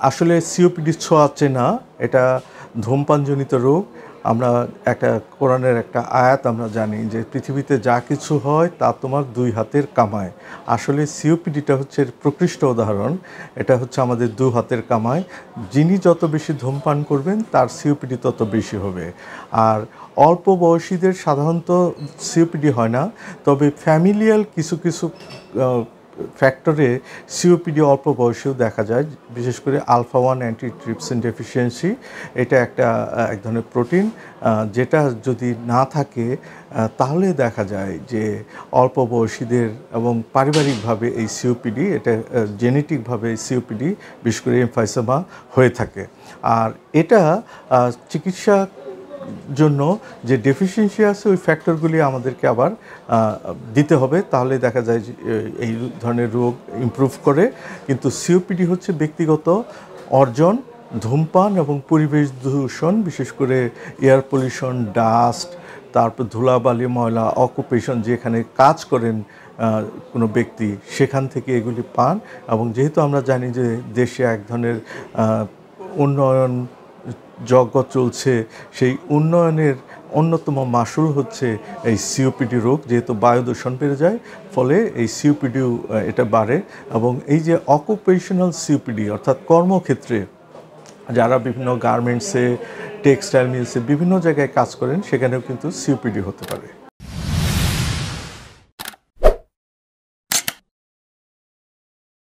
আসলে সিওপিডি ছোঁয়াচে না, এটা ধূমপানজনিত রোগ। আমরা একটা কোরআনের একটা আয়াত আমরা জানি যে পৃথিবীতে যা কিছু হয় তা তোমার দুই হাতের কামায়। আসলে সিওপিডিটা হচ্ছে এর প্রকৃষ্ট উদাহরণ। এটা হচ্ছে আমাদের দু হাতের কামায়। যিনি যত বেশি ধূমপান করবেন তার সিওপিডি তত বেশি হবে। আর অল্প বয়সীদের সাধারণত সিওপিডি হয় না, তবে ফ্যামিলিয়াল কিছু কিছু ফ্যাক্টরে সিওপিডি অল্প বয়সেও দেখা যায়, বিশেষ করে আলফা-1 অ্যান্টিট্রিপসিন ডেফিসিয়েন্সি। এটা এক ধরনের প্রোটিন, যেটা যদি না থাকে তাহলে দেখা যায় যে অল্প বয়সীদের এবং পারিবারিকভাবে এই সিওপিডি, এটা জেনেটিকভাবে সিওপিডি বিশেষ করে এমফাইসেমা হয়ে থাকে। আর এটা চিকিৎসা জন্য যে ডেফিসিয়েন্সি আছে ওই ফ্যাক্টরগুলি আমাদেরকে আবার দিতে হবে, তাহলে দেখা যায় যে এই ধরনের রোগ ইমপ্রুভ করে। কিন্তু সিওপিডি হচ্ছে ব্যক্তিগত অর্জন, ধূমপান এবং পরিবেশ দূষণ, বিশেষ করে এয়ার পলিউশন, ডাস্ট, তারপর ধুলাবালি, ময়লা, অকুপেশন, যেখানে কাজ করেন কোনো ব্যক্তি, সেখান থেকে এগুলি পান। এবং যেহেতু আমরা জানি যে দেশে এক ধরনের উন্নয়ন যজ্ঞ চলছে, সেই উন্নয়নের অন্যতম মাসুল হচ্ছে এই সিওপিডি রোগ। যেহেতু বায়ু দূষণ বেড়ে যায়, ফলে এই সিওপিডিও এটা বাড়ে। এবং এই যে অকুপেশনাল সিওপিডি, অর্থাৎ কর্মক্ষেত্রে যারা বিভিন্ন গার্মেন্টসে, টেক্সটাইল মিলসে, বিভিন্ন জায়গায় কাজ করেন, সেখানেও কিন্তু সিওপিডি হতে পারে।